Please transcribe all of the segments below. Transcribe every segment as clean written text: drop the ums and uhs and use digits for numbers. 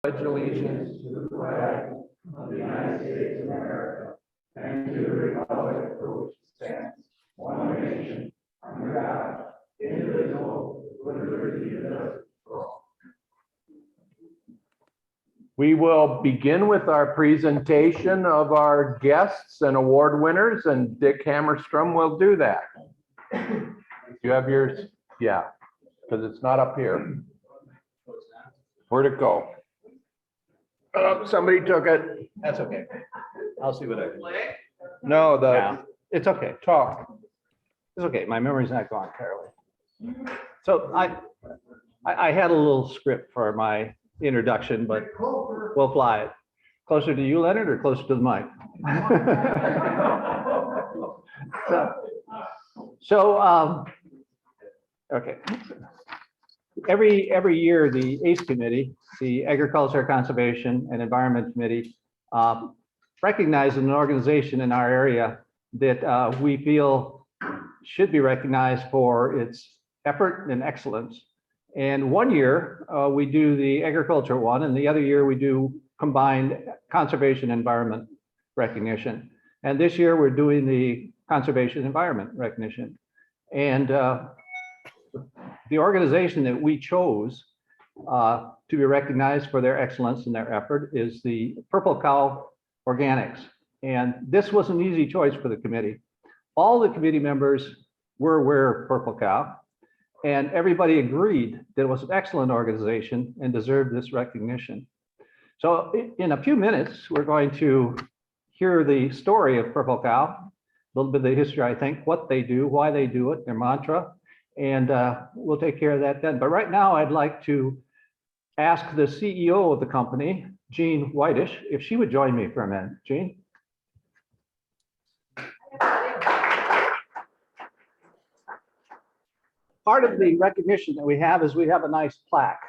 Pledge allegiance to the flag of the United States of America and to the republic for which it stands, one nation, under God, indivisible, with liberty and justice for all. We will begin with our presentation of our guests and award winners, and Dick Hammerstrom will do that. You have yours? Yeah, because it's not up here. Where'd it go? Oh, somebody took it. That's okay. I'll see what I can do. No, Yeah, it's okay. talk. It's okay. My memory's not gone terribly. So I had a little script for my introduction, but we'll fly it. Closer to you, Leonard, or closer to the mic? Okay. Every year, the ACE Committee, the Agriculture, Conservation, and Environment Committee, recognizes an organization in our area that we feel should be recognized for its effort and excellence. And one year we do the agriculture one, and the other year we do combined conservation environment recognition. And this year we're doing the conservation environment recognition. And the organization that we chose to be recognized for their excellence and their effort is the Purple Cow Organics. And this was an easy choice for the committee. All the committee members were aware of Purple Cow, and everybody agreed that it was an excellent organization and deserved this recognition. So in a few minutes, we're going to hear the story of Purple Cow, a little bit of the history, I think, what they do, why they do it, their mantra, and we'll take care of that then. But right now, I'd like to ask the CEO of the company, Jean Whitish, if she would join me for a minute. Jean? Part of the recognition that we have is we have a nice plaque.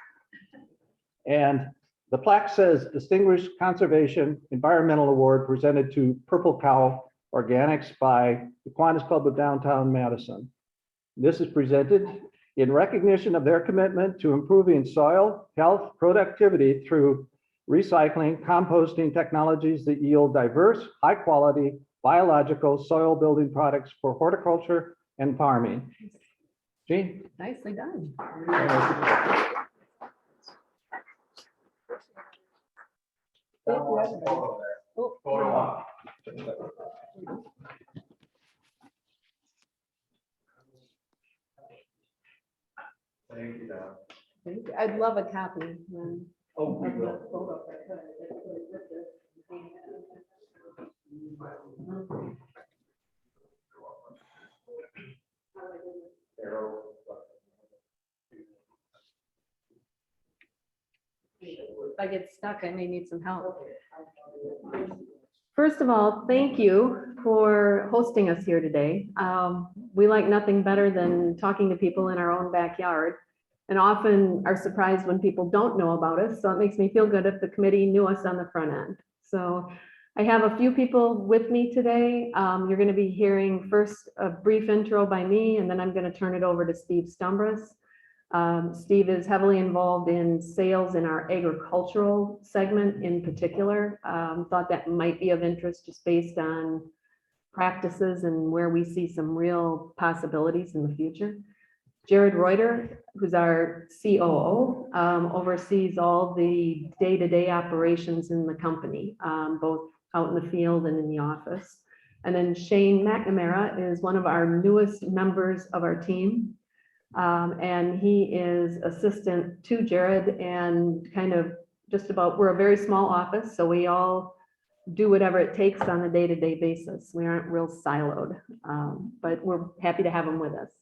And the plaque says Distinguished Conservation Environmental Award presented to Purple Cow Organics by the Kiwanis Club of Downtown Madison. This is presented in recognition of their commitment to improving soil health productivity through recycling, composting technologies that yield diverse, high quality, biological soil building products for horticulture and farming. Jean? Nicely done. Thank you, Don. Thank you. I'd love a copy. Oh, we will. If I get stuck, I may need some help. First of all, thank you for hosting us here today. We like nothing better than talking to people in our own backyard, and often are surprised when people don't know about us. So it makes me feel good if the committee knew us on the front end. So I have a few people with me today. You're going to be hearing first a brief intro by me, and then I'm going to turn it over to Steve Stumbras. Steve is heavily involved in sales in our agricultural segment in particular. Thought that might be of interest just based on practices and where we see some real possibilities in the future. Jared Reuter, who's our COO, oversees all the day-to-day operations in the company, both out in the field and in the office. And then Shane McNamara is one of our newest members of our team. And he is assistant to Jared and kind of just about, we're a very small office, so we all do whatever it takes on a day-to-day basis. We aren't real siloed, but we're happy to have him with us.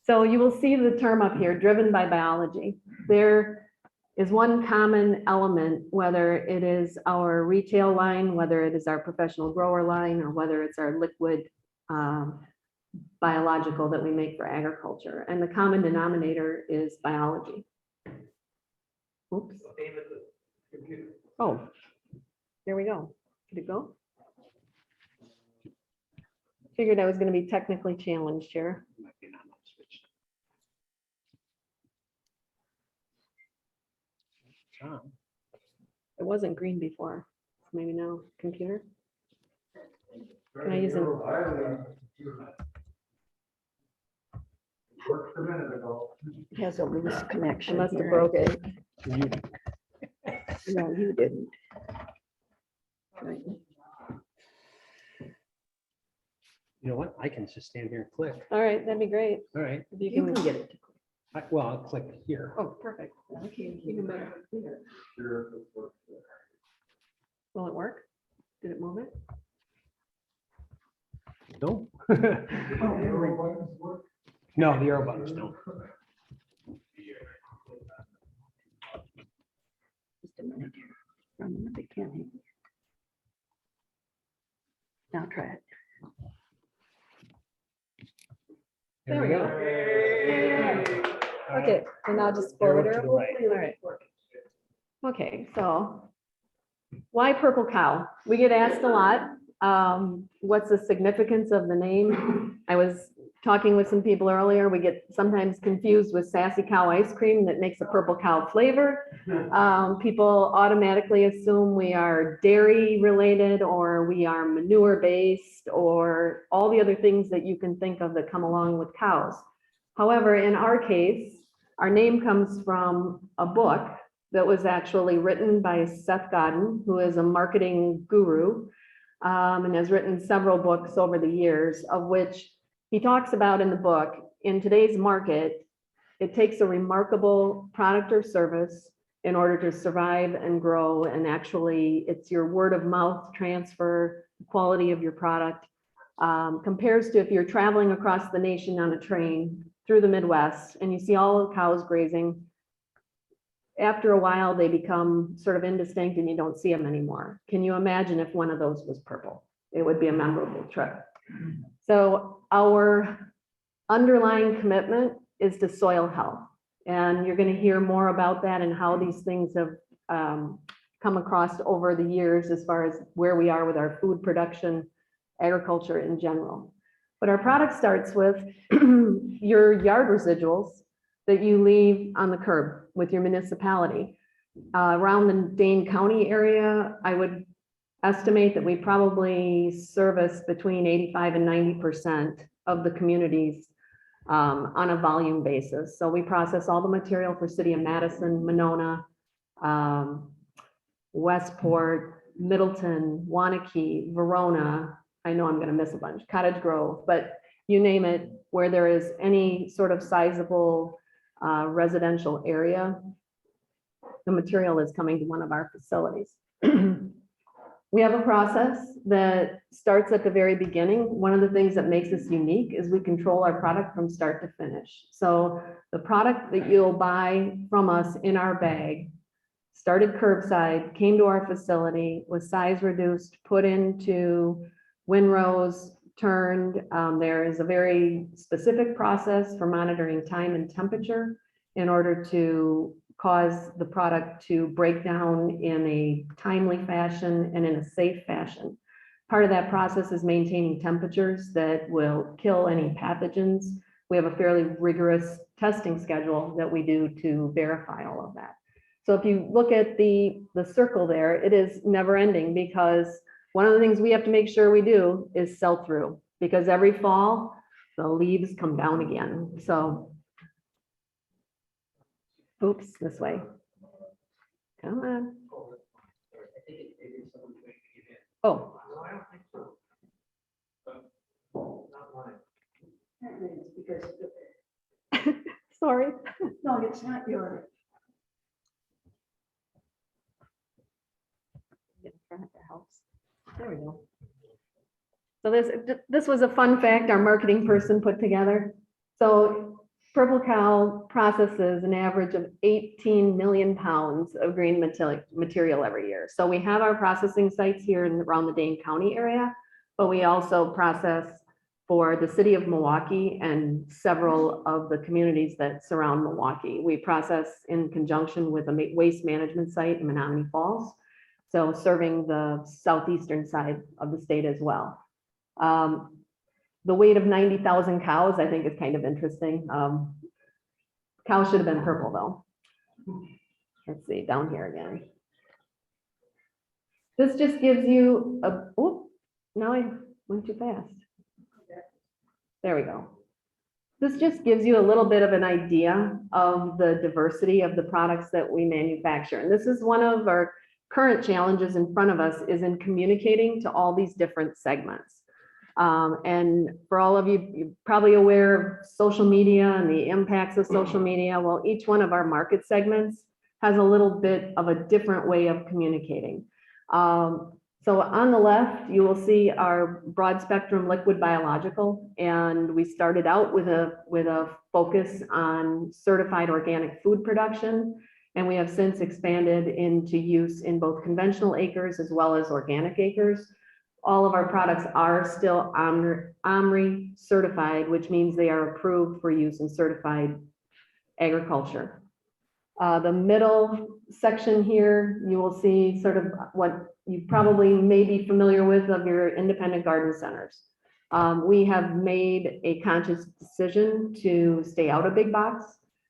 So you will see the term up here, driven by biology. There is one common element, whether it is our retail line, whether it is our professional grower line, or whether it's our liquid biological that we make for agriculture. And the common denominator is biology. Oops. Oh, there we go. Did it go? Figured I was going to be technically challenged here. It wasn't green before. Maybe now, computer. Can I use it? Has a loose I connection. must have here. broke it. No, you didn't. Right. You know what? I can just stand here and click. All right, that'd be great. All right. If you You can, can get it. Well, I'll click here. oh, perfect. Okay. Even better. Will it work? Did it move it? No. Oh, No, the arrow buttons don't. just a minute here. Running the big can here. Now try it. There we go. All right. Okay, so now just Arrow forward to arrow. the right. All right. Okay, so why purple cow? We get asked a lot. What's the significance of the name? I was talking with some people earlier. We get sometimes confused with sassy cow ice cream that makes a purple cow flavor. People automatically assume we are dairy related or we are manure based or all the other things that you can think of that come along with cows. However, in our case, our name comes from a book that was actually written by Seth Godin, who is a marketing guru, and has written several books over the years, of which he talks about in the book, in today's market, it takes a remarkable product or service in order to survive and grow. And actually, it's your word of mouth transfer, quality of your product, compares to if you're traveling across the nation on a train through the Midwest and you see all the cows grazing. After a while, they become sort of indistinct and you don't see them anymore. Can you imagine if one of those was purple? It would be a memorable trip. So our underlying commitment is to soil health. And you're going to hear more about that and how these things have come across over the years as far as where we are with our food production, agriculture in general. But our product starts with your yard residuals that you leave on the curb with your municipality. Around the Dane County area, I would estimate that we probably service between 85 and 90% of the communities on a volume basis. So we process all the material for City of Madison, Monona, Westport, Middleton, Wanakee, Verona. I know I'm going to miss a bunch, Cottage Grove, but you name it, where there is any sort of sizable residential area, the material is coming to one of our facilities. We have a process that starts at the very beginning. One of the things that makes us unique is we control our product from start to finish. So the product that you'll buy from us in our bag started curbside, came to our facility, was size reduced, put into windrows, turned. There is a very specific process for monitoring time and temperature in order to cause the product to break down in a timely fashion and in a safe fashion. Part of that process is maintaining temperatures that will kill any pathogens. We have a fairly rigorous testing schedule that we do to verify all of that. So if you look at the circle there, it is never ending because one of the things we have to make sure we do is sell through, because every fall the leaves come down again. So, oops, this way. Come on. Oh. Sorry. No, it's not your. Get in front of the house. There we go. So this was a fun fact our marketing person put together. So Purple Cow processes an average of 18 million pounds of green material every year. So we have our processing sites here in around the Dane County area, but we also process for the city of Milwaukee and several of the communities that surround Milwaukee. We process in conjunction with a waste management site in Menominee Falls, so serving the southeastern side of the state as well. The weight of 90,000 cows, I think, is kind of interesting. Cows should have been purple though. Let's see, down here again. This just gives you a, oh, now I went too fast. There we go. This just gives you a little bit of an idea of the diversity of the products that we manufacture. And this is one of our current challenges in front of us, is in communicating to all these different segments. And for all of you, you're probably aware of social media and the impacts of social media. Well, each one of our market segments has a little bit of a different way of communicating. So on the left, you will see our broad spectrum liquid biological, and we started out with a focus on certified organic food production, and we have since expanded into use in both conventional acres as well as organic acres. All of our products are still OMRI certified, which means they are approved for use in certified agriculture. The middle section here, you will see sort of what you probably may be familiar with of your independent garden centers. We have made a conscious decision to stay out of big box.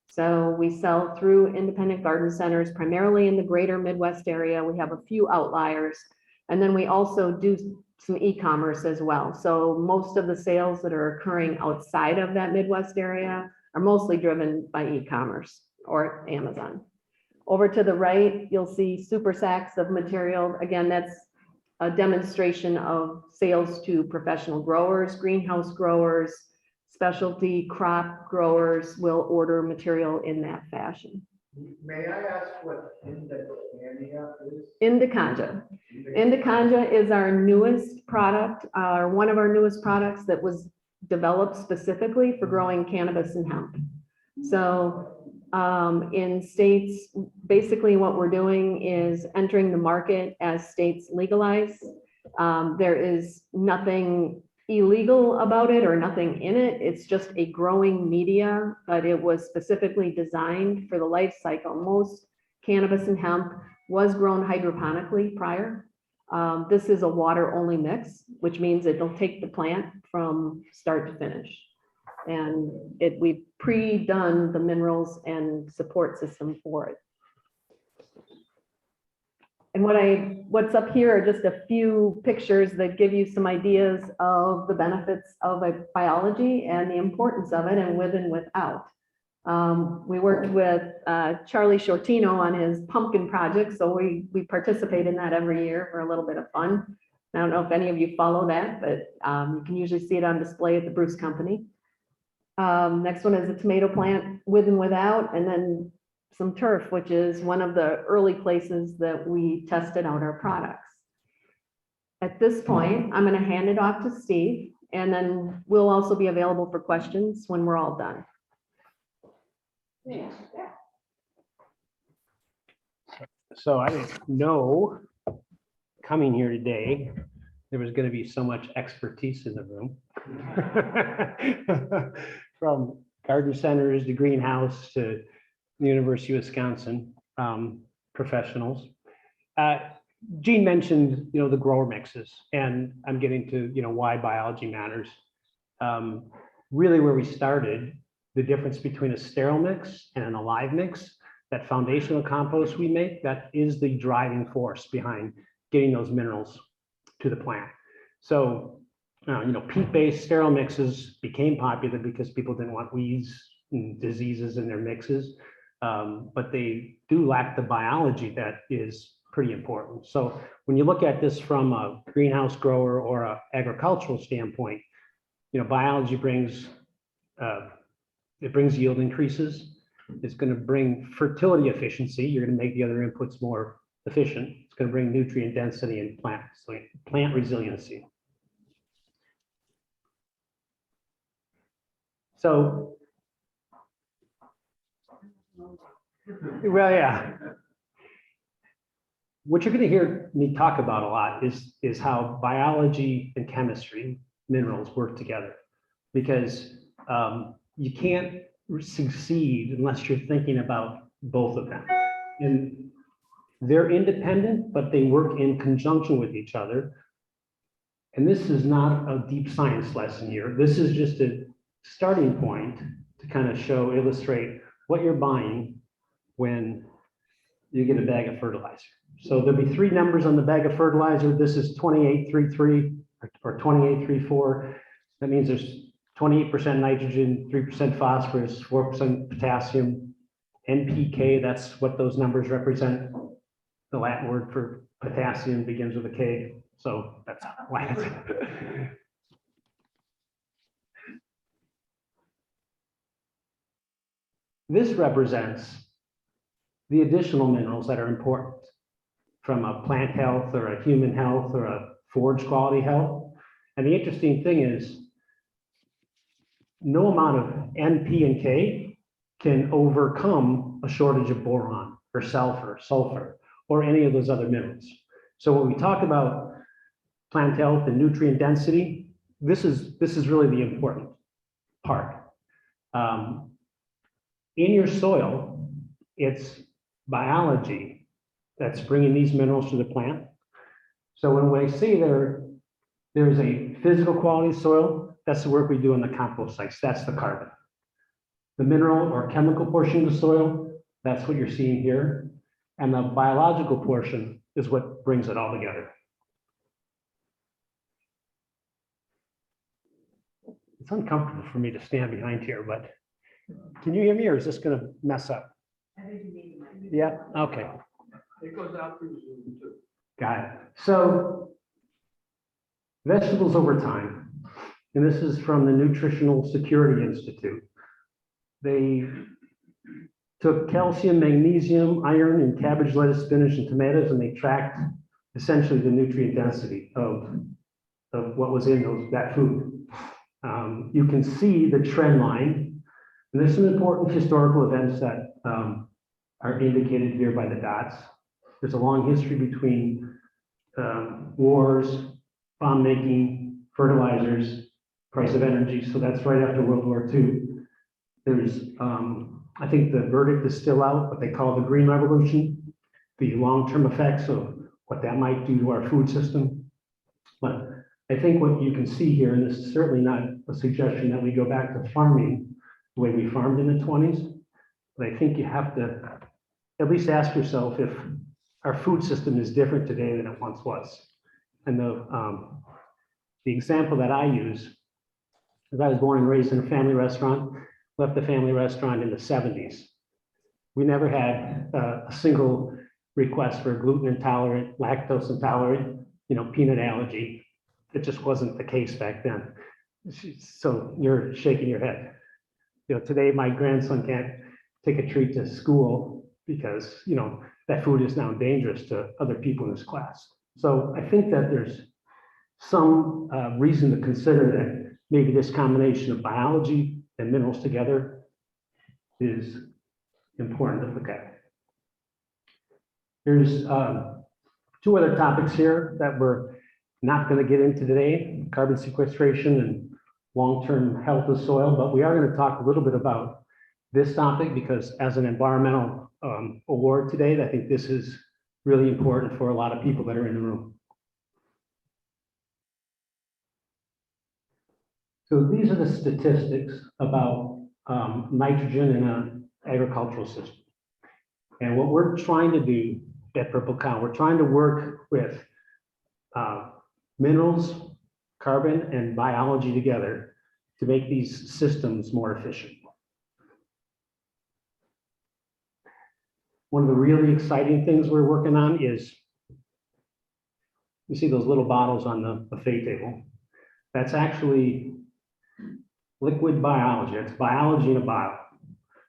So we sell through independent garden centers, primarily in the greater Midwest area. We have a few outliers. And then we also do some e-commerce as well. So most of the sales that are occurring outside of that Midwest area are mostly driven by e-commerce or Amazon. Over to the right, you'll see super sacks of material. Again, that's a demonstration of sales to professional growers, greenhouse growers, specialty crop growers will order material in that fashion. May I ask what Indicandia is? Indicandia. Indicandia is our newest product, one of our newest products that was developed specifically for growing cannabis and hemp. So in states, basically what we're doing is entering the market as states legalize. There is nothing illegal about it or nothing in it. It's just a growing media, but it was specifically designed for the life cycle. Most cannabis and hemp was grown hydroponically prior. This is a water-only mix, which means it'll take the plant from start to finish. And we've pre-done the minerals and support system for it. And what's up here are just a few pictures that give you some ideas of the benefits of biology and the importance of it, and with and without. We worked with Charlie Shortino on his pumpkin project, so we participate in that every year for a little bit of fun. I don't know if any of you follow that, but you can usually see it on display at the Bruce Company. Next one is a tomato plant with and without, and then some turf, which is one of the early places that we tested out our products. At this point, I'm going to hand it off to Steve, and then we'll also be available for questions when we're all done. So I didn't know coming here today, there was going to be so much expertise in the room. From garden centers to greenhouse to the University of Wisconsin professionals. Gene mentioned, the grower mixes, and I'm getting to, why biology matters. Really where we started, the difference between a sterile mix and an alive mix, that foundational compost we make, that is the driving force behind getting those minerals to the plant. So, peat-based sterile mixes became popular because people didn't want weeds and diseases in their mixes, but they do lack the biology that is pretty important. So when you look at this from a greenhouse grower or an agricultural standpoint, biology brings yield increases. It's going to bring fertility efficiency. You're going to make the other inputs more efficient. It's going to bring nutrient density and plant resiliency. So, well, yeah. What you're going to hear me talk about a lot is how biology and chemistry, minerals, work together, because you can't succeed unless you're thinking about both of them. And they're independent, but they work in conjunction with each other. And this is not a deep science lesson here. This is just a starting point to kind of illustrate what you're buying when you get a bag of fertilizer. So there'll be three numbers on the bag of fertilizer. This is 2833 or 2834. That means there's 28% nitrogen, 3% phosphorus, 4% potassium, NPK. That's what those numbers represent. The Latin word for potassium begins with a K. So that's why it's. This represents the additional minerals that are important from a plant health or a human health or a forage quality health. And the interesting thing is no amount of NP and K can overcome a shortage of boron or sulfur, or any of those other minerals. So when we talk about plant health and nutrient density, this is really the important part. In your soil, it's biology that's bringing these minerals to the plant. So when I say there's a physical quality soil, that's the work we do on the compost sites. That's the carbon. The mineral or chemical portion of the soil, that's what you're seeing here. And the biological portion is what brings it all together. It's uncomfortable for me to stand behind here, but can you hear me or is this going to mess up? Yeah, okay. It goes out through Zoom too. Got it. So vegetables over time, and this is from the Nutritional Security Institute. They took calcium, magnesium, iron in cabbage, lettuce, spinach, and tomatoes, and they tracked essentially the nutrient density of what was in that food. You can see the trend line, and there's some important historical events that are indicated here by the dots. There's a long history between wars, bomb making, fertilizers, price of energy. So that's right after World War II. There's, I think the verdict is still out, what they call the Green Revolution, the long-term effects of what that might do to our food system. But I think what you can see here, and this is certainly not a suggestion that we go back to farming the way we farmed in the 20s, but I think you have to at least ask yourself if our food system is different today than it once was. And the example that I use is I was born and raised in a family restaurant, left the family restaurant in the 70s. We never had a single request for gluten intolerant, lactose intolerant, peanut allergy. It just wasn't the case back then. So you're shaking your head. Today my grandson can't take a treat to school because, that food is now dangerous to other people in his class. So I think that there's some reason to consider that maybe this combination of biology and minerals together is important to look at. There's two other topics here that we're not going to get into today, carbon sequestration and long-term health of soil, but we are going to talk a little bit about this topic because as an environmental award today, I think this is really important for a lot of people that are in the room. So these are the statistics about nitrogen in an agricultural system. And what we're trying to do at Purple Cow, we're trying to work with minerals, carbon, and biology together to make these systems more efficient. One of the really exciting things we're working on is, you see those little bottles on the buffet table. That's actually liquid biology. It's biology in a bottle.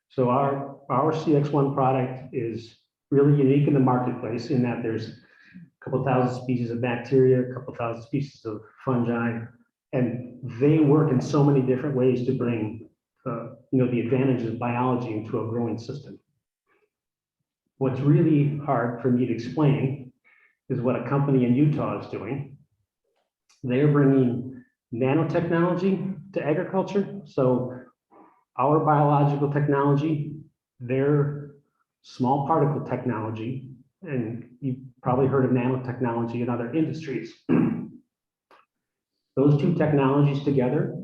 So our CX1 product is really unique in the marketplace in that there's a couple thousand species of bacteria, a couple thousand species of fungi, and they work in so many different ways to bring the advantages of biology into a growing system. What's really hard for me to explain is what a company in Utah is doing. They're bringing nanotechnology to agriculture. So our biological technology, their small particle technology, and you've probably heard of nanotechnology in other industries. Those two technologies together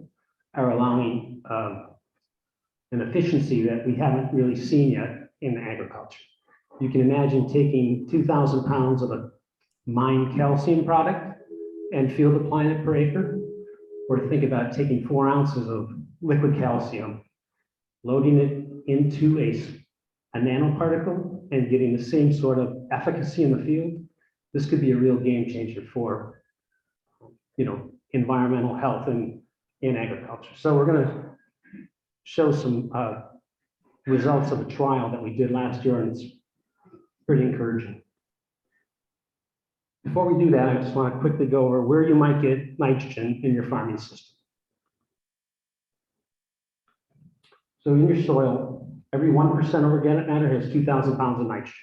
are allowing an efficiency that we haven't really seen yet in agriculture. You can imagine taking 2,000 pounds of a mined calcium product and field applying it per acre. Or think about taking 4 ounces of liquid calcium, loading it into a nanoparticle and getting the same sort of efficacy in the field. This could be a real game changer for, environmental health in agriculture. So we're going to show some results of a trial that we did last year, and it's pretty encouraging. Before we do that, I just want to quickly go over where you might get nitrogen in your farming system. So in your soil, every 1% of organic matter has 2,000 pounds of nitrogen.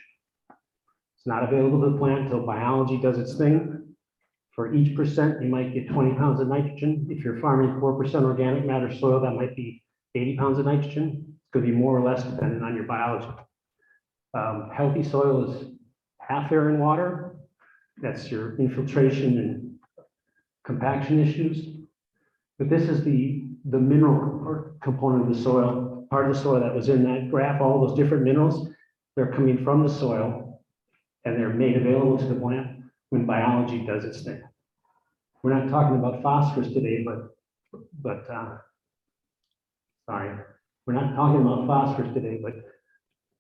It's not available to the plant until biology does its thing. For each percent, you might get 20 pounds of nitrogen. If you're farming 4% organic matter soil, that might be 80 pounds of nitrogen. It could be more or less depending on your biology. Healthy soil is half air and water. That's your infiltration and compaction issues. But this is the mineral component of the soil, part of the soil that was in that graph, all those different minerals, they're coming from the soil and they're made available to the plant when biology does its thing. We're not talking about phosphorus today, but sorry, we're not talking about phosphorus today, but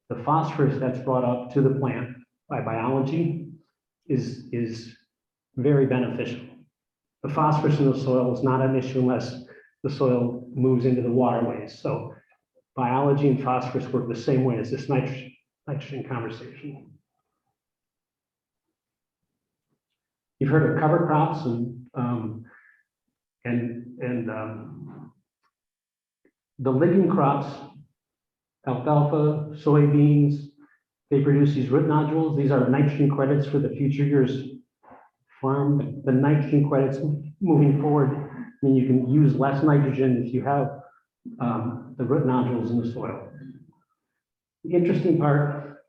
the phosphorus that's brought up to the plant by biology is very beneficial. The phosphorus in the soil is not an issue unless the soil moves into the waterways. So biology and phosphorus work the same way as this nitrogen conversation. You've heard of cover crops and the legume crops, alfalfa, soybeans, they produce these root nodules. These are nitrogen credits for the future years farm. The nitrogen credits moving forward mean you can use less nitrogen if you have the root nodules in the soil. The interesting part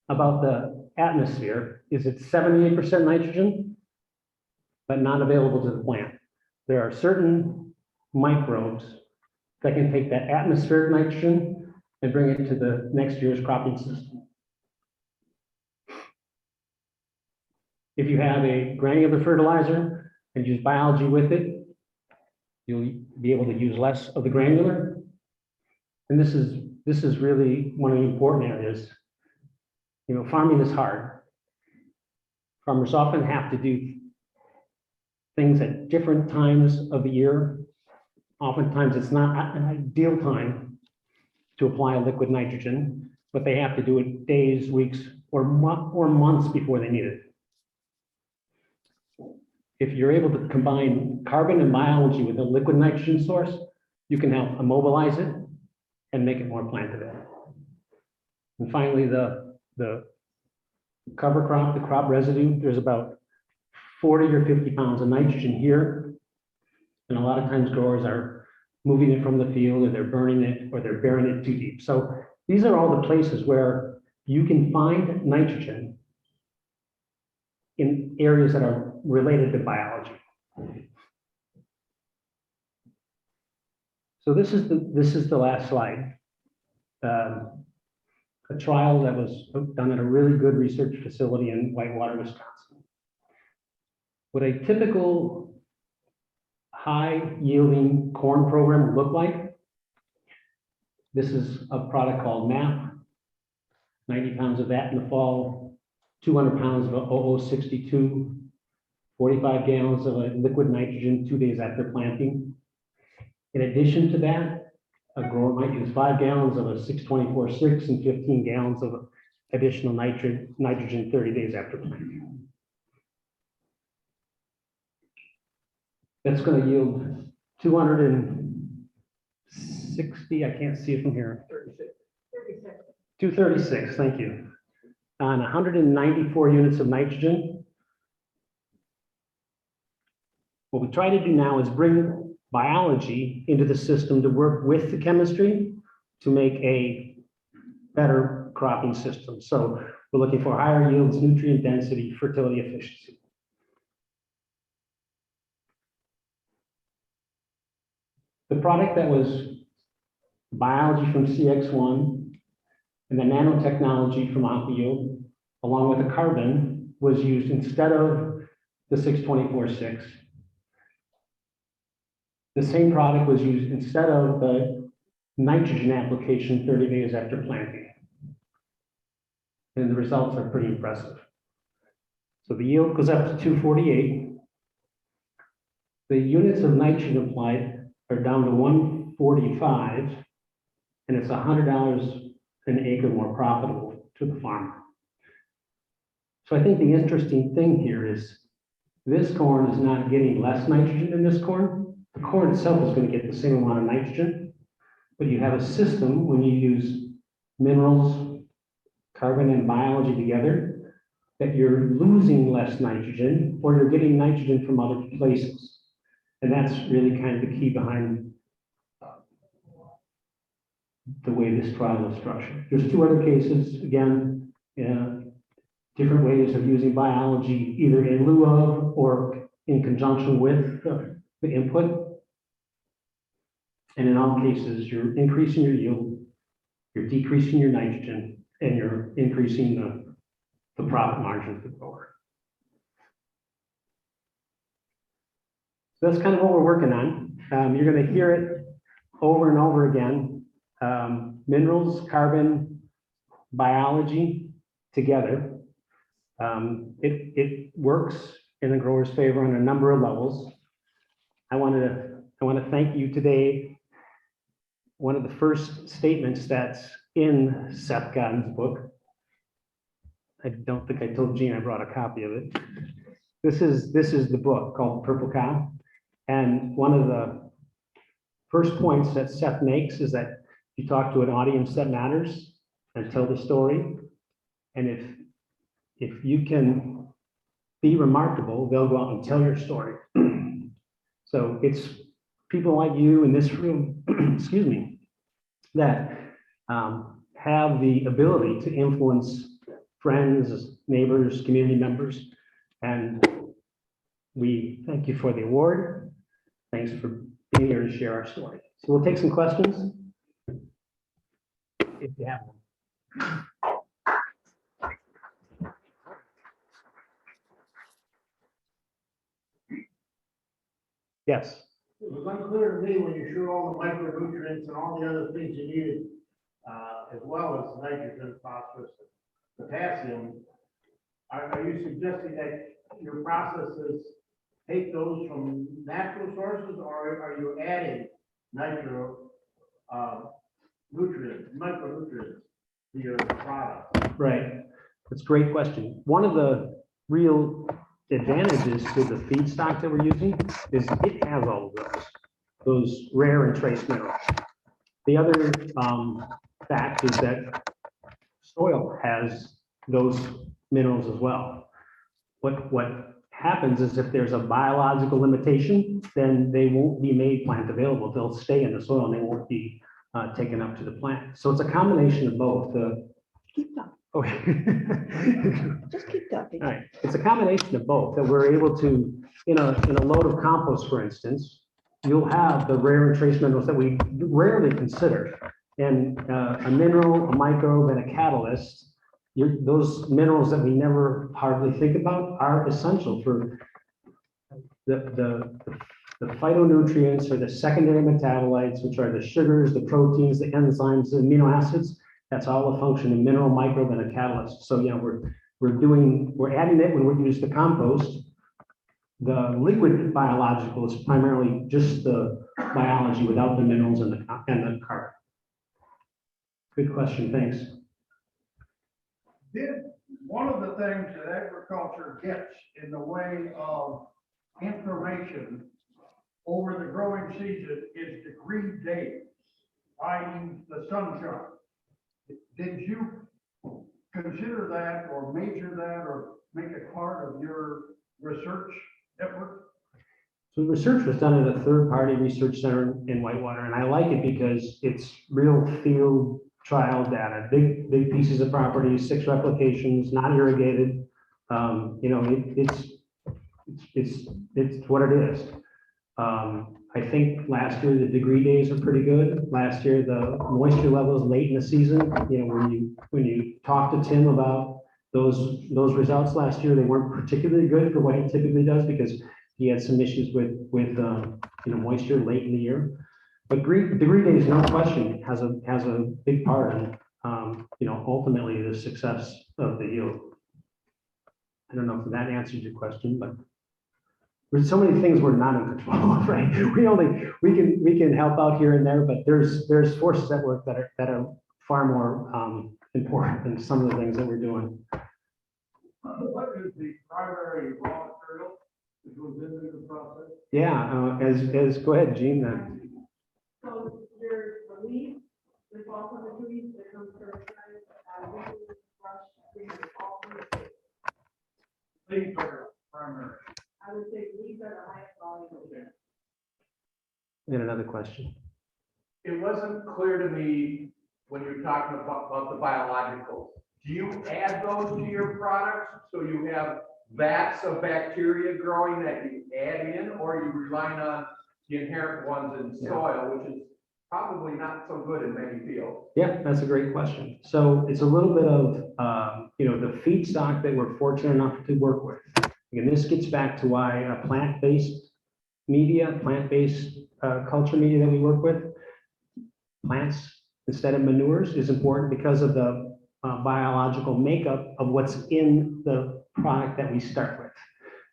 about the atmosphere is it's 78% nitrogen, but not available to the plant. There are certain microbes that can take that atmospheric nitrogen and bring it to the next year's cropping system. If you have a granular fertilizer and use biology with it, you'll be able to use less of the granular. And this is really one of the important areas. Farming is hard. Farmers often have to do things at different times of the year. Oftentimes it's not an ideal time to apply a liquid nitrogen, but they have to do it days, weeks, or months before they need it. If you're able to combine carbon and biology with a liquid nitrogen source, you can help immobilize it and make it more plant available. And finally, the cover crop, the crop residue, there's about 40 or 50 pounds of nitrogen here. And a lot of times growers are moving it from the field, or they're burning it, or they're burying it too deep. So these are all the places where you can find nitrogen in areas that are related to biology. So this is the last slide. A trial that was done at a really good research facility in Whitewater, Wisconsin. What a typical high yielding corn program would look like. This is a product called MAP, 90 pounds of that in the fall, 200 pounds of OO62, 45 gallons of a liquid nitrogen 2 days after planting. In addition to that, a grower might use 5 gallons of a 624-6 and 15 gallons of additional nitrogen 30 days after planting. That's going to yield 260, I can't see it from here. 236, thank you. On 194 units of nitrogen. What we try to do now is bring biology into the system to work with the chemistry to make a better cropping system. So we're looking for higher yields, nutrient density, fertility, efficiency. The product that was biology from CX1 And the nanotechnology from Aquayield, along with the carbon, was used instead of the 624-6. The same product was used instead of the nitrogen application 30 days after planting. And the results are pretty impressive. So the yield goes up to 248. The units of nitrogen applied are down to 145, and it's $100 an acre more profitable to the farmer. So I think the interesting thing here is this corn is not getting less nitrogen than this corn. The corn itself is going to get the same amount of nitrogen, but you have a system when you use minerals, carbon, and biology together, that you're losing less nitrogen or you're getting nitrogen from other places. And that's really kind of the key behind the way this trial is structured. There's two other cases, again, different ways of using biology, either in lieu of or in conjunction with the input. And in all cases, you're increasing your yield, you're decreasing your nitrogen, and you're increasing the profit margin for the grower. So that's kind of what we're working on. You're going to hear it over and over again. Minerals, carbon, biology together. It works in the grower's favor on a number of levels. I want to thank you today. One of the first statements that's in Seth Godden's book. I don't think I told Gene I brought a copy of it. This is the book called Purple Cow. And one of the first points that Seth makes is that you talk to an audience that matters and tell the story. And if you can be remarkable, they'll go out and tell your story. So it's people like you in this room, excuse me, that have the ability to influence friends, neighbors, community members. And we thank you for the award. Thanks for being here to share our story. So we'll take some questions if you have them. Yes. It was unclear to me when you showed all the micronutrients and all the other things you needed, as well as nitrogen, phosphorus, potassium. Are you suggesting that your processes take those from natural sources, or are you adding micronutrients to your product? Right. That's a great question. One of the real advantages to the feedstock that we're using is it has all of those rare and trace minerals. The other fact is that soil has those minerals as well. What happens is if there's a biological limitation, then they won't be made plant available. They'll stay in the soil and they won't be taken up to the plant. So it's a combination of both. Keep talking, Okay. just keep talking. All right, it's a combination of both that we're able to, in a load of compost, for instance, you'll have the rare and trace minerals that we rarely consider. And a mineral, a microbe, and a catalyst, those minerals that we never hardly think about are essential for the phytonutrients or the secondary metabolites, which are the sugars, the proteins, the enzymes, the amino acids. That's all a function of mineral, microbe, and a catalyst. So yeah, we're adding it when we use the compost. The liquid biological is primarily just the biology without the minerals and the carbon. Good question, thanks. One of the things that agriculture gets in the way of information over the growing season is degree days, i.e. the sunshine. Did you consider that or measure that or make it part of your research effort? So research was done at a third-party research center in Whitewater, and I like it because it's real field trial data, big pieces of property, 6 replications, not irrigated. It's what it is. I think last year the degree days are pretty good. Last year, the moisture levels late in the season, when you talk to Tim about those results last year, they weren't particularly good for what he typically does because he had some issues with moisture late in the year. But degree days, no question, has a big part in, ultimately the success of the yield. I don't know if that answers your question, but there's so many things we're not in control of, right? We can help out here and there, but there's forces at work that are far more important than some of the things that we're doing. What is the primary raw material that goes into the process? Yeah, go ahead, Gene. So there's the leaves, there's also the trees that come from These are primary. I would say leaves are the highest volume. And another question. It wasn't clear to me when you were talking about the biologicals. Do you add those to your products? So you have vats of bacteria growing that you add in, or are you relying on the inherent ones in soil, which is probably not so good in many fields? Yeah, that's a great question. So it's a little bit of, the feedstock that we're fortunate enough to work with. And this gets back to why a plant-based culture media that we work with, plants instead of manures, is important because of the biological makeup of what's in the product that we start with.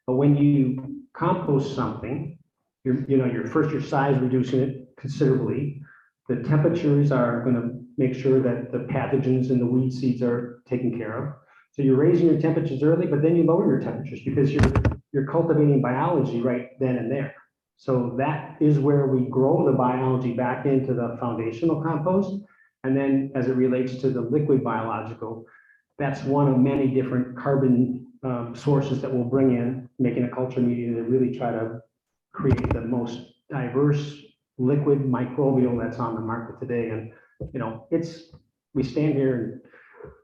But when you compost something, you're size reducing it considerably. The temperatures are going to make sure that the pathogens and the weed seeds are taken care of. So you're raising your temperatures early, but then you lower your temperatures because you're cultivating biology right then and there. So that is where we grow the biology back into the foundational compost. And then as it relates to the liquid biological, that's one of many different carbon sources that we'll bring in, making a culture media to really try to create the most diverse liquid microbial that's on the market today. And, we stand here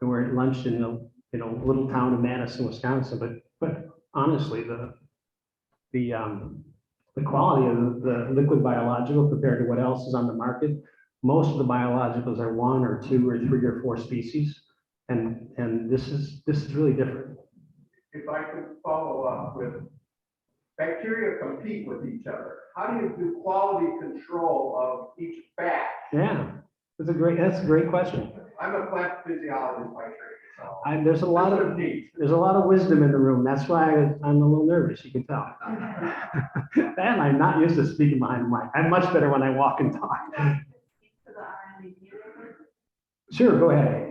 and we're at lunch in the, little town of Madison, Wisconsin, but honestly, the quality of the liquid biological compared to what else is on the market, most of the biologicals are 1 or 2 or 3 or 4 species. And this is really different. If I could follow up with, bacteria compete with each other. How do you do quality control of each batch? Yeah, that's a great question. I'm a plant physiologist by trade, so. There's a lot of wisdom in the room. That's why I'm a little nervous, you can tell. And I'm not used to speaking behind the mic. I'm much better when I walk and talk. Sure, go ahead.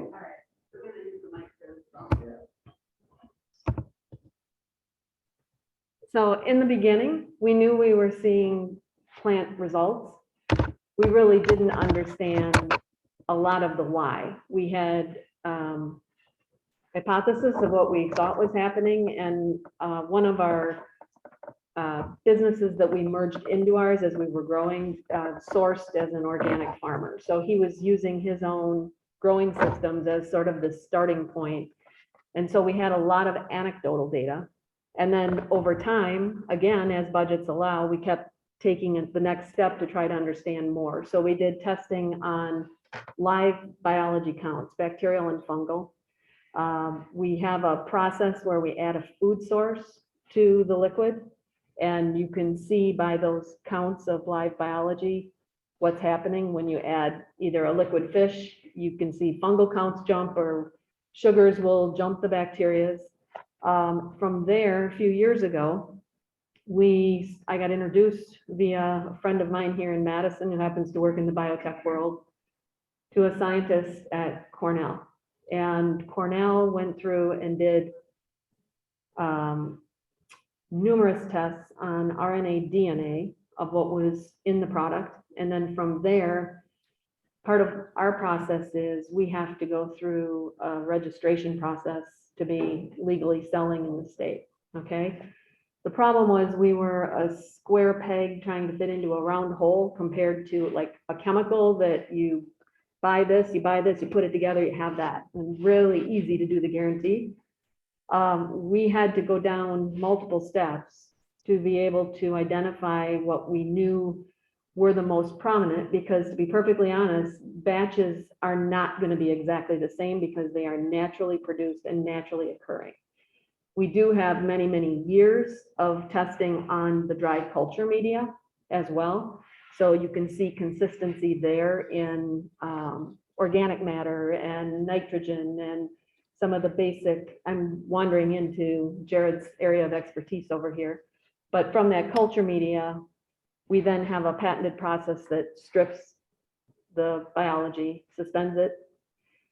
So in the beginning, we knew we were seeing plant results. We really didn't understand a lot of the why. We had hypothesis of what we thought was happening, and one of our businesses that we merged into ours as we were growing sourced as an organic farmer. So he was using his own growing systems as sort of the starting point. And so we had a lot of anecdotal data. And then over time, again, as budgets allow, we kept taking the next step to try to understand more. So we did testing on live biology counts, bacterial and fungal. We have a process where we add a food source to the liquid, and you can see by those counts of live biology what's happening when you add either a liquid fish. You can see fungal counts jump, or sugars will jump the bacterias. From there, a few years ago, I got introduced via a friend of mine here in Madison who happens to work in the biotech world to a scientist at Cornell. And Cornell went through and did numerous tests on RNA, DNA of what was in the product. And then from there, part of our process is we have to go through a registration process to be legally selling in the state, okay? The problem was we were a square peg trying to fit into a round hole compared to like a chemical that you buy this, you put it together, you have that. And really easy to do the guarantee. We had to go down multiple steps to be able to identify what we knew were the most prominent, because to be perfectly honest, batches are not going to be exactly the same because they are naturally produced and naturally occurring. We do have many, many years of testing on the dry culture media as well. So you can see consistency there in organic matter and nitrogen and some of the basic, I'm wandering into Jared's area of expertise over here. But from that culture media, we then have a patented process that strips the biology, suspends it.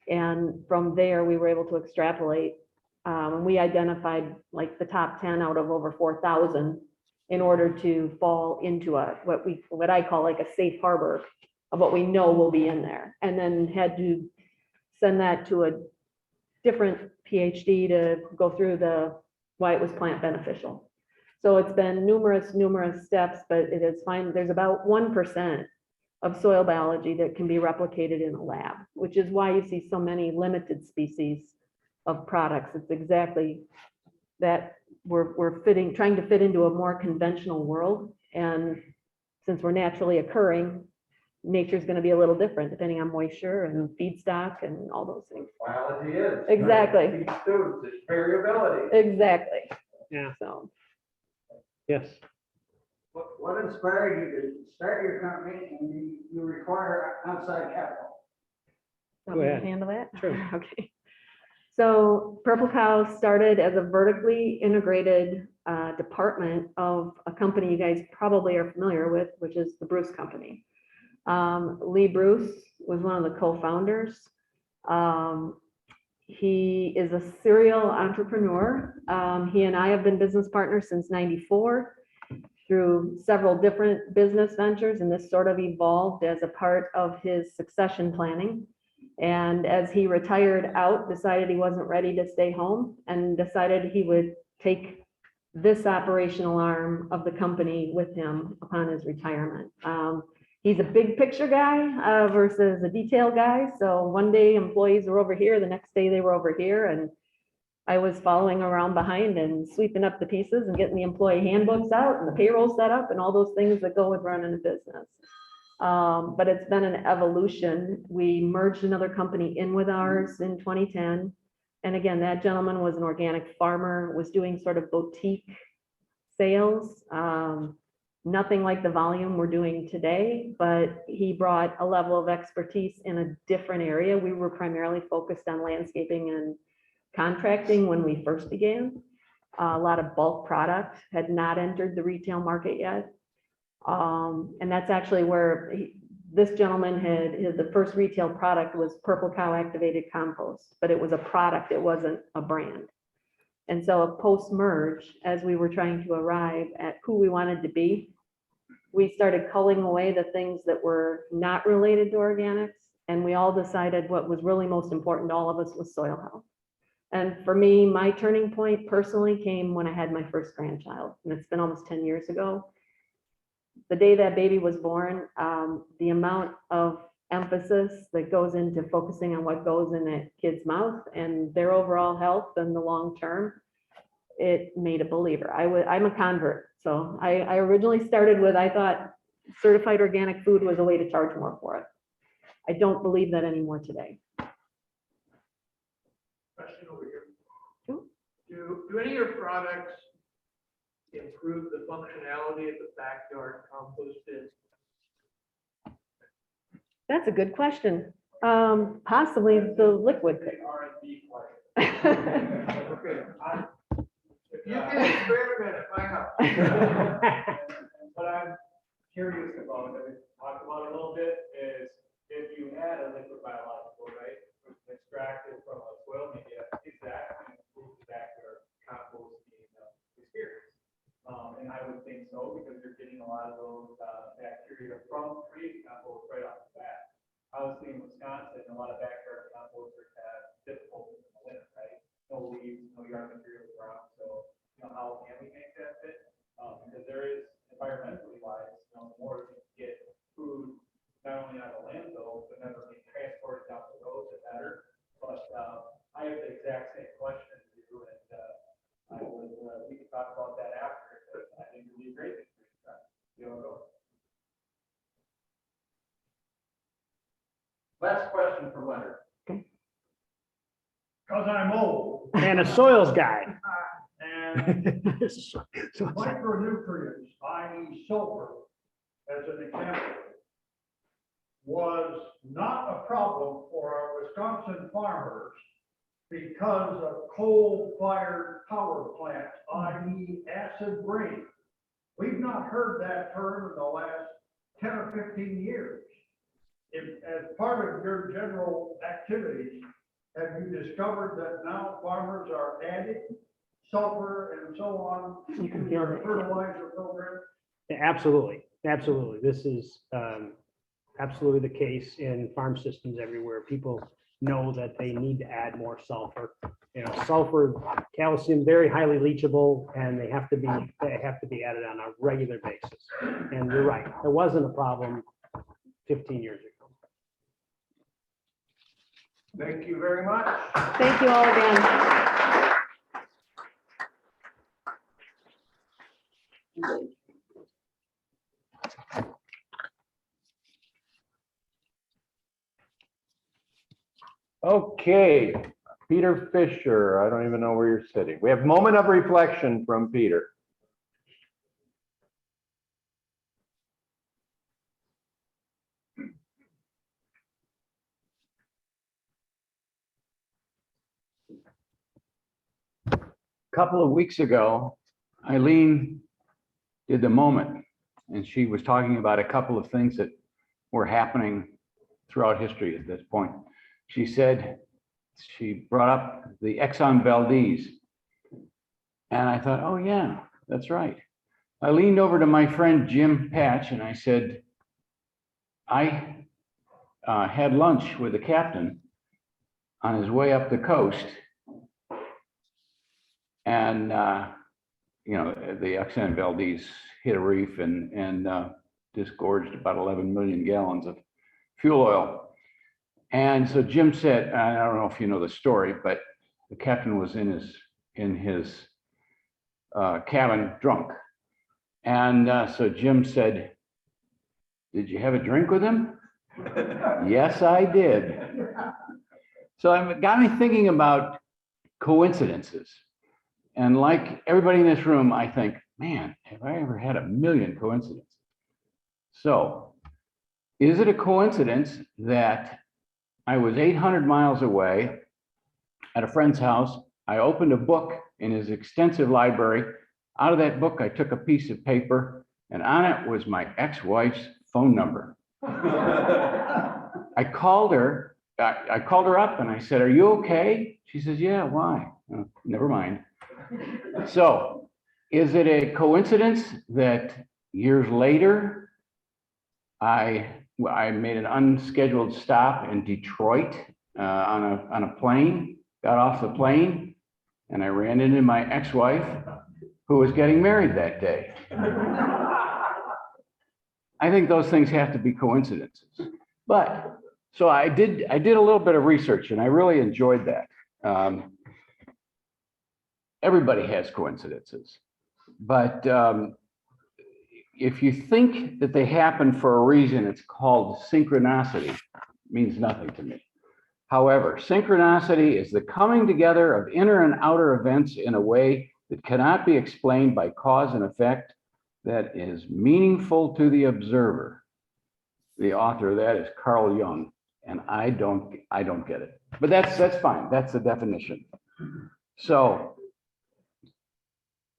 And from there, we were able to extrapolate. And we identified like the top 10 out of over 4,000 in order to fall into what I call like a safe harbor of what we know will be in there. And then had to send that to a different PhD to go through why it was plant beneficial. So it's been numerous steps, but it is fine. There's about 1% of soil biology that can be replicated in a lab, which is why you see so many limited species of products. It's exactly that we're trying to fit into a more conventional world. And since we're naturally occurring, nature's going to be a little different depending on moisture and feedstock and all those things. Biology is. Exactly. Teach students, it's variability. Exactly. Yeah. So. Yes. What inspired you to start your company and you require outside capital? Want me to ahead. handle that? Sure. Okay. So Purple Cow started as a vertically integrated department of a company you guys probably are familiar with, which is the Bruce Company. Lee Bruce was one of the co-founders. He is a serial entrepreneur. He and I have been business partners since '94 through several different business ventures, and this sort of evolved as a part of his succession planning. And as he retired out, decided he wasn't ready to stay home and decided he would take this operational arm of the company with him upon his retirement. He's a big picture guy versus a detail guy. So one day employees were over here, the next day they were over here, and I was following around behind and sweeping up the pieces and getting the employee handbooks out and the payroll set up and all those things that go with running a business. But it's been an evolution. We merged another company in with ours in 2010. And again, that gentleman was an organic farmer, was doing sort of boutique sales. Nothing like the volume we're doing today, but he brought a level of expertise in a different area. We were primarily focused on landscaping and contracting when we first began. A lot of bulk product had not entered the retail market yet. And that's actually where this gentleman the first retail product was Purple Cow activated compost, but it was a product, it wasn't a brand. And so post-merge, as we were trying to arrive at who we wanted to be, we started culling away the things that were not related to organics. And we all decided what was really most important to all of us was soil health. And for me, my turning point personally came when I had my first grandchild, and it's been almost 10 years ago. The day that baby was born, the amount of emphasis that goes into focusing on what goes in that kid's mouth and their overall health and the long term, it made a believer. I'm a convert. So I originally started with, I thought certified organic food was a way to charge more for it. I don't believe that anymore today. Question over here. Sure. Do any of your products improve the functionality of the backyard compost bin? That's a good question. Possibly the liquid could. R&D question. Okay. If you can experiment at my house. What I'm curious about, that we talked about a little bit, is if you had a liquid biological, right, which is extracted from a soil media, is that going to improve the backyard composting experience? And I would think so, because you're getting a lot of those bacteria from creating compost right off the bat. Obviously, in Wisconsin, a lot of backyard composters have difficulties in the winter, right? No leaves, no yard materials around. So, how can we make that fit? Because there is, environmentally wise, the more we can get food not only out of the landfill, but never being transported down the road, the better. But I have the exact same question as you, and we can talk about that after. But I think I'm old. And a soils guy. And So it's like- micronutrients, i.e. sulfur, as an example, was not a problem for our Wisconsin farmers because of coal-fired power plants, i.e. acid rain. We've not heard that term in the last 10 or 15 years. If, as part of your general activities, have you discovered that now farmers are adding sulfur and so on You can to feel their it. fertilizer program? Absolutely, absolutely. This is absolutely the case in farm systems everywhere. People know that they need to add more sulfur. You know, sulfur, calcium, very highly leachable, and they have to be added on a regular basis. And you're right, there wasn't a problem 15 years ago. Thank you very much. Thank you all again. Okay, Peter Fisher, I don't even know where you're sitting. We have moment of reflection from Peter. Couple of weeks ago, Eileen did the moment, and she was talking about a couple of things that were happening throughout history at this point. She said, she brought up the Exxon Valdez. And I thought, oh yeah, that's right. I leaned over to my friend Jim Patch and I said, I had lunch with the captain on his way up the coast. And, you know, the Exxon Valdez hit a reef and disgorged about 11 million gallons of fuel oil. And so Jim said, I don't know if you know the story, but the captain was in his cabin drunk. And so Jim said, did you have a drink with him? Yes, I did. So it got me thinking about coincidences. And like everybody in this room, I think, man, have I ever had a million coincidences? So is it a coincidence that I was 800 miles away at a friend's house? I opened a book in his extensive library. Out of that book, I took a piece of paper, and on it was my ex-wife's phone number. I called her up and I said, are you okay? She says, yeah, why? Oh, never mind. So is it a coincidence that years later, I made an unscheduled stop in Detroit on a plane, got off the plane, and I ran into my ex-wife who was getting married that day. I think those things have to be coincidences. But so I did a little bit of research and I really enjoyed that. Everybody has coincidences, but if you think that they happen for a reason, it's called synchronicity. It means nothing to me. However, synchronicity is the coming together of inner and outer events in a way that cannot be explained by cause and effect, that is meaningful to the observer. The author of that is Carl Jung, and I don't get it. But that's fine. That's the definition. So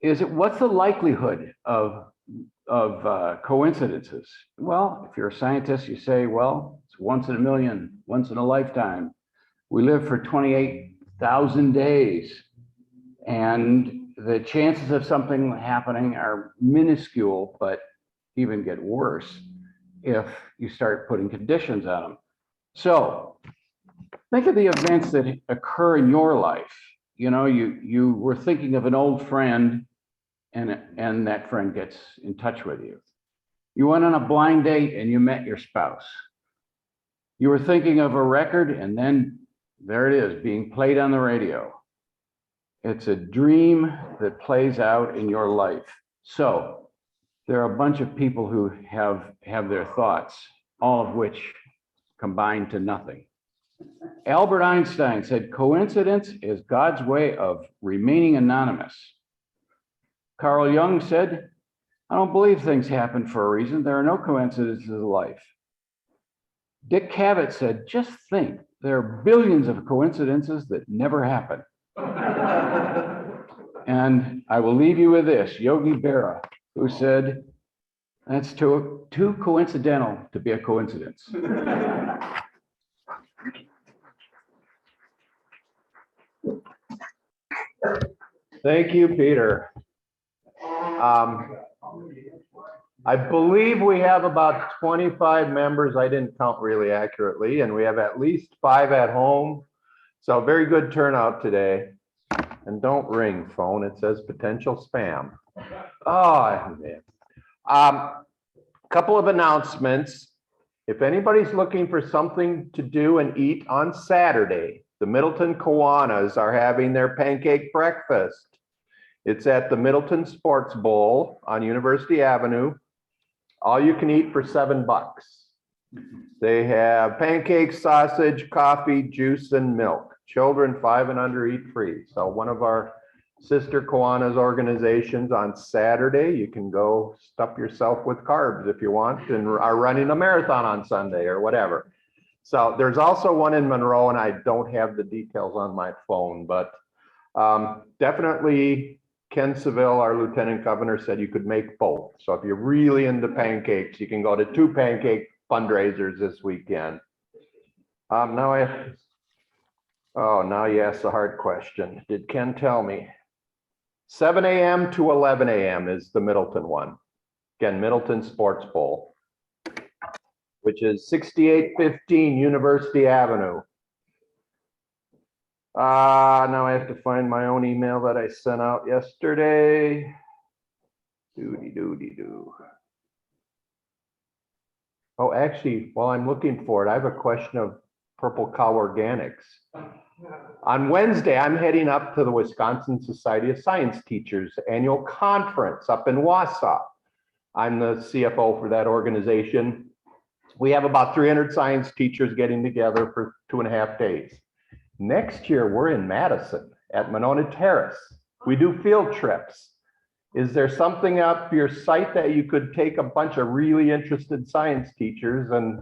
what's the likelihood of coincidences? Well, if you're a scientist, you say, well, it's once in a million, once in a lifetime. We live for 28,000 days, and the chances of something happening are minuscule, but even get worse if you start putting conditions on them. So think of the events that occur in your life. You know, you were thinking of an old friend, and that friend gets in touch with you. You went on a blind date and you met your spouse. You were thinking of a record, and then there it is, being played on the radio. It's a dream that plays out in your life. So there are a bunch of people who have their thoughts, all of which combine to nothing. Albert Einstein said, coincidence is God's way of remaining anonymous. Carl Jung said, I don't believe things happen for a reason. There are no coincidences in life. Dick Cavett said, just think, there are billions of coincidences that never happen. And I will leave you with this, Yogi Berra, who said, that's too coincidental to be a coincidence. Thank you, Peter. I believe we have about 25 members. I didn't count really accurately, and we have at least 5 at home. So very good turnout today. And don't ring, phone. It says potential spam. Oh, man. Couple of announcements. If anybody's looking for something to do and eat on Saturday, the Middleton Kiwanis are having their pancake breakfast. It's at the Middleton Sports Bowl on University Avenue. All you can eat for $7. They have pancakes, sausage, coffee, juice, and milk. Children 5 and under eat free. So one of our sister Kiwanis organizations on Saturday, you can go stuff yourself with carbs if you want and are running a marathon on Sunday or whatever. So there's also one in Monroe, and I don't have the details on my phone, but definitely Ken Seville, our lieutenant governor, said you could make both. So if you're really into pancakes, you can go to 2 pancake fundraisers this weekend. Now you asked the hard question. Did Ken tell me? 7 a.m. to 11 a.m. is the Middleton one. Again, Middleton Sports Bowl, which is 6815 University Avenue. Now I have to find my own email that I sent out yesterday. Doody-doody-doo. Oh, actually, while I'm looking for it, I have a question of Purple Cow Organics. On Wednesday, I'm heading up to the Wisconsin Society of Science Teachers annual conference up in Wausau. I'm the CFO for that organization. We have about 300 science teachers getting together for 2.5 days. Next year, we're in Madison at Monona Terrace. We do field trips. Is there something up your site that you could take a bunch of really interested science teachers and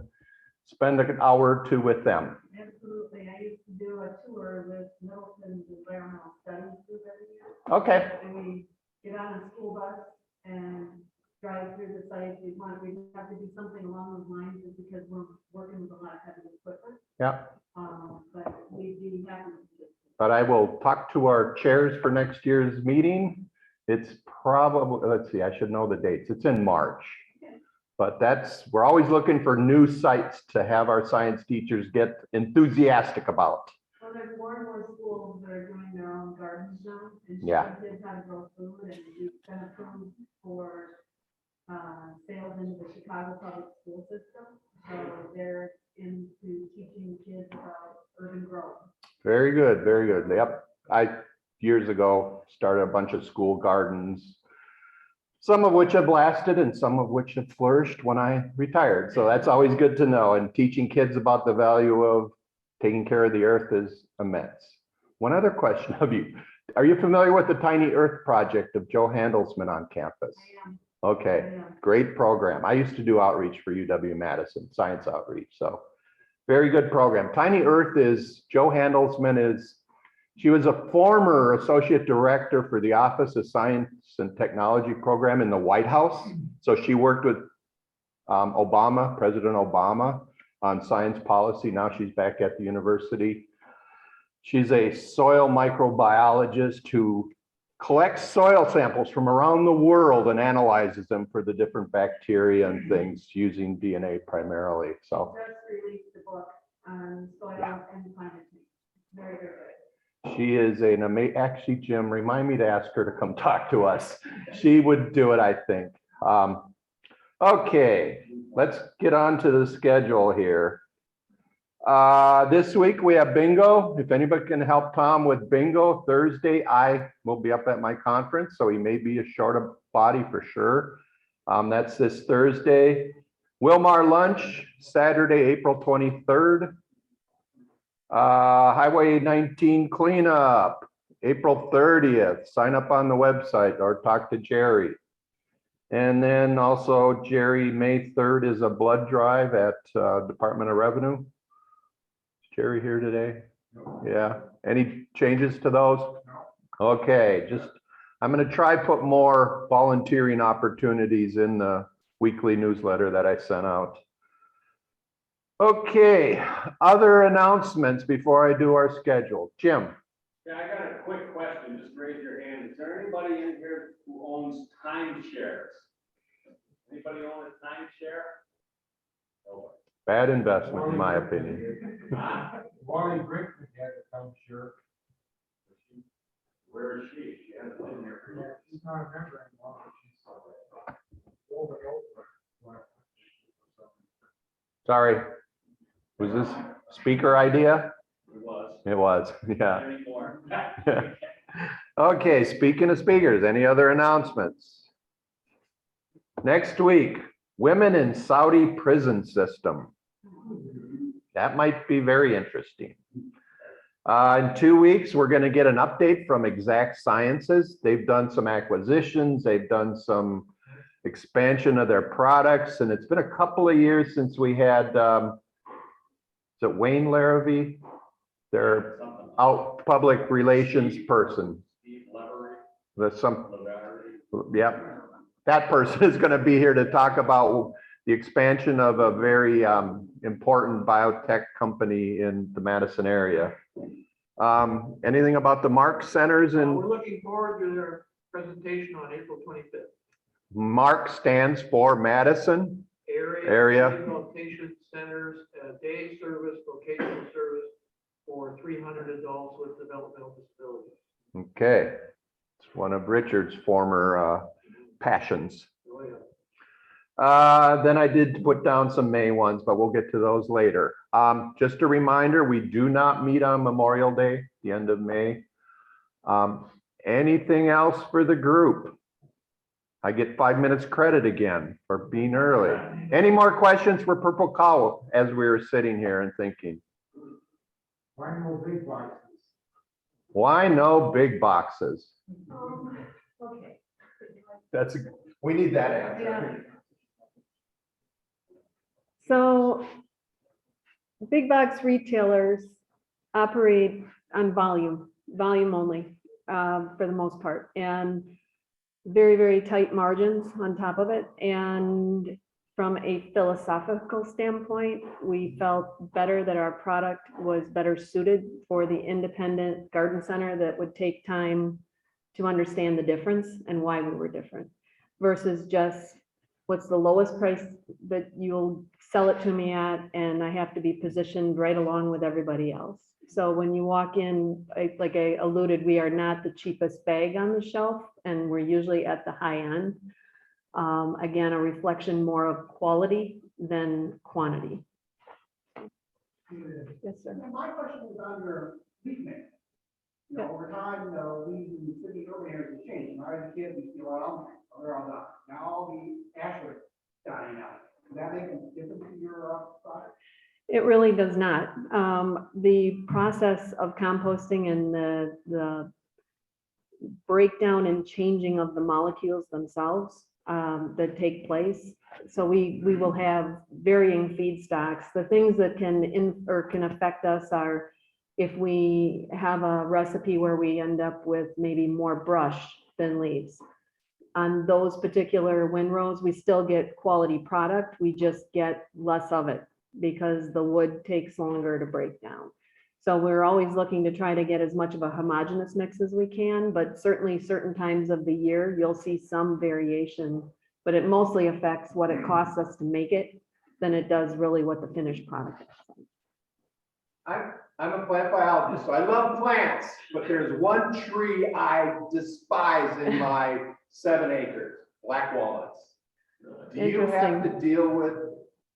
spend an hour or 2 with them? Absolutely. I used to do a tour with Middleton's Environmental Studies group every year. Okay. And we get on a school bus and drive through the site. We have to do something along those lines just because we're working with a lot of heavy equipment. Yeah. But we'd be happy to. But I will talk to our chairs for next year's meeting. It's probably, let's see, I should know the dates. It's in March. But we're always looking for new sites to have our science teachers get enthusiastic about. Well, there's more and more schools that are doing their own gardens now. And Yeah. showing kids how to grow food, and we've been approved for sales into the Chicago public school system. So they're into teaching kids about urban growth. Very good, very good. Yep. I, years ago, started a bunch of school gardens, some of which have lasted and some of which have flourished when I retired. So that's always good to know. And teaching kids about the value of taking care of the earth is immense. One other question of you. Are you familiar with the Tiny Earth Project of Joe Handelsman on campus? I am. Okay, great program. I used to do outreach for UW-Madison, science outreach. So very good program. Tiny Earth is, Joe Handelsman she was a former associate director for the Office of Science and Technology program in the White House. So she worked with Obama, President Obama, on science policy. Now she's back at the university. She's a soil microbiologist who collects soil samples from around the world and analyzes them for the different bacteria and things using DNA primarily. So Just released a book on soil and climate change. Very, very good. she is an amazing, actually, Jim, remind me to ask her to come talk to us. She would do it, I think. Okay, let's get on to the schedule here. This week we have bingo. If anybody can help Tom with bingo, Thursday, I will be up at my conference, so he may be a short of body for sure. That's this Thursday. Wilmar lunch, Saturday, April 23rd. Highway 19 cleanup, April 30th. Sign up on the website or talk to Jerry. And then also Jerry, May 3rd is a blood drive at Department of Revenue. Is Jerry here today? Yeah. Any changes to those? Okay, I'm going to try put more volunteering opportunities in the weekly newsletter that I sent out. Okay, other announcements before I do our schedule. Jim? Yeah, I got a quick question. Just raise your hand. Is there anybody in here who owns timeshares? Anybody own a timeshare? No. Bad investment, in my opinion. Wally Brickman had to come, sure. Where is she? She hasn't been here for years. She's not a member anymore, but she's over and over. Sorry, was this speaker idea? It was. It was, yeah. Anymore. Okay, speaking of speakers, any other announcements? Next week, women in Saudi prison system. That might be very interesting. In 2 weeks, we're going to get an update from Exact Sciences. They've done some acquisitions. They've done some expansion of their products. And it's been a couple of years since we had, is it Wayne Larrabee? Their out public relations person. Steve Levery. That's some, Levery. yep. That person is going to be here to talk about the expansion of a very important biotech company in the Madison area. Anything about the Mark Centers and We're looking forward to their presentation on April 25th. Mark stands for Madison Area. Rehabilitation Centers, day service, vocational service for 300 adults with developmental disabilities. Okay, it's one of Richard's former passions. Oh, yeah. Then I did put down some May ones, but we'll get to those later. Just a reminder, we do not meet on Memorial Day, the end of May. Anything else for the group? I get 5 minutes credit again for being early. Any more questions for Purple Cow as we were sitting here and thinking? Why no big boxes? Why no big boxes? Okay. We need that answer. Yeah. So big box retailers operate on volume only, for the most part, and very, very tight margins on top of it. And from a philosophical standpoint, we felt better that our product was better suited for the independent garden center that would take time to understand the difference and why we were different versus just what's the lowest price that you'll sell it to me at, and I have to be positioned right along with everybody else. So when you walk in, like I alluded, we are not the cheapest bag on the shelf, and we're usually at the high end. Again, a reflection more of quality than quantity. Yes, sir. My question is on your leaf mix. You know, over time, weeds in the city urban areas have changed. When I was a kid, we see a lot of almonds. They're all done. Now all the ashwood dying out. Does that make a difference in your product? It really does not. The process of composting and the breakdown and changing of the molecules themselves that take place. So we will have varying feedstocks. The things that can affect us are if we have a recipe where we end up with maybe more brush than leaves. On those particular windrows, we still get quality product. We just get less of it because the wood takes longer to break down. So we're always looking to try to get as much of a homogeneous mix as we can, but certainly certain times of the year, you'll see some variation, but it mostly affects what it costs us to make it than it does really what the finished product is. I'm a plant biologist, so I love plants, but there's one tree I despise in my 7 acres, black walnuts. Do you have to deal with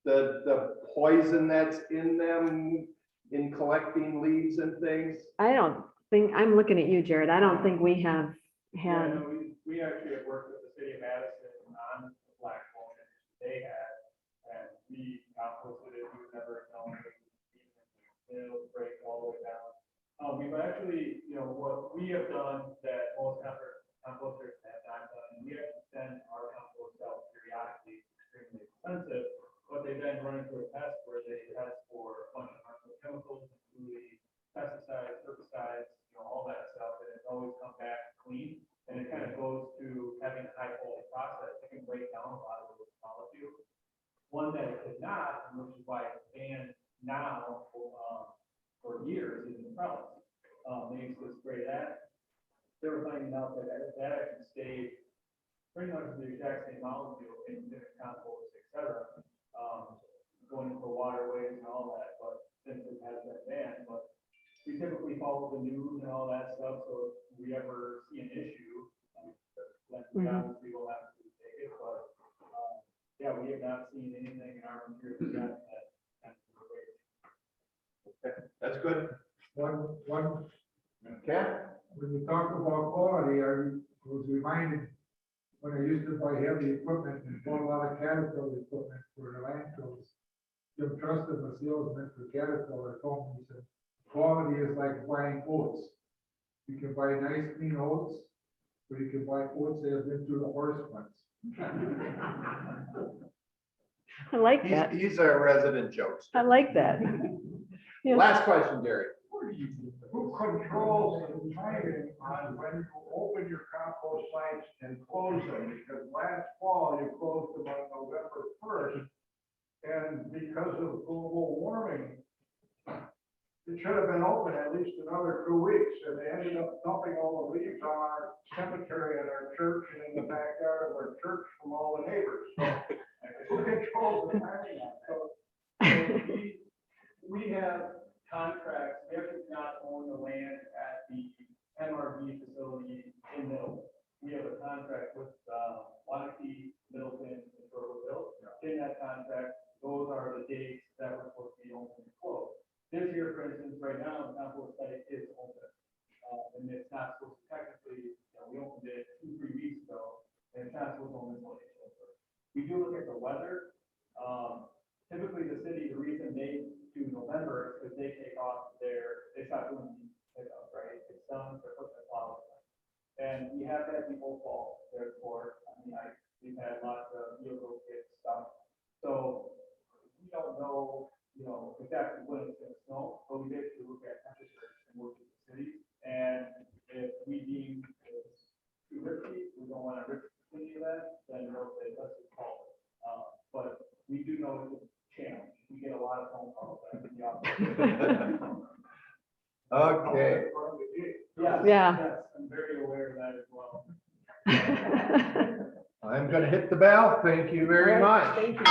the poison that's in them in collecting leaves and things? I don't think, I'm looking at you, Jared. I don't think we have Yeah, had, no, we actually have worked with the city of Madison on the black walnut they had, and we composted it, we never known it. It'll break all what we have done that most composters have not done, and we have to send our compost out periodically, it's extremely expensive, but they've been running through a test where they test for a bunch of harmful chemicals, including pesticides, herbicides, all that stuff, and it's always come back clean. And it kind of goes to having a high quality process. It can break down a lot of those molecules. One that it could not, and which is why it's banned now for years, is the pellets. They used to spray that. They were finding out that that actually stayed pretty much the exact same molecule in different compost, et cetera, going into waterways and all that. But since it has been banned, but we typically follow the news and all that stuff, so if we ever see an issue, then we obviously will have to take it, but, yeah, we have not seen anything in our material yet that. Okay, that's good. One, Okay. when you talk about quality, I was reminded when I used to buy heavy equipment and bought a lot of Caterpillar equipment for the landfills. Jim Trusted, the salesman for Caterpillar, told me, he said, quality is like buying oats. You can buy nice clean oats, or you can buy oats that have been through the horse plants. I like that. He's our resident jokester. I like that. Yeah. Last question, Gary. Who controls the timing on when you open your compost sites and close them? Because last fall, you closed them on November 1st. And because of global warming, it should have been open at least another 2 weeks. And they ended up dumping all the leaves on our cemetery at our church and in the backyard of our church from all the neighbors. So who controls the timing on that? We have contracts, we actually do not own the land at the MRV facility in Middleton. We have a contract with Wanakee, Middleton, and Turtleville. In that contract, those are the dates that we're supposed to be open and closed. This year, for instance, right now, the compost site is open. And it's not supposed to technically, we opened it 2-3 weeks ago, and it's not supposed to open until April 1st. We do look at the weather. Typically, the city, the reason they do November is because they they stop doing pickup, right? It's done, they're putting the flowers on. And we have had people fall, therefore, we've had lots of vehicles get stuck. So we don't know, exactly when it's gonna snow, but we basically look at temperatures and work with the city. And if we deem it's too risky, we don't want to risk any of that, then we'll say, let's just call it. But we do know it's a challenge. We get a lot of phone calls back in the office. Okay. Yes, Yeah. yes, I'm very aware of that as well. I'm going to hit the bell. Thank you very All right, much. Thank you.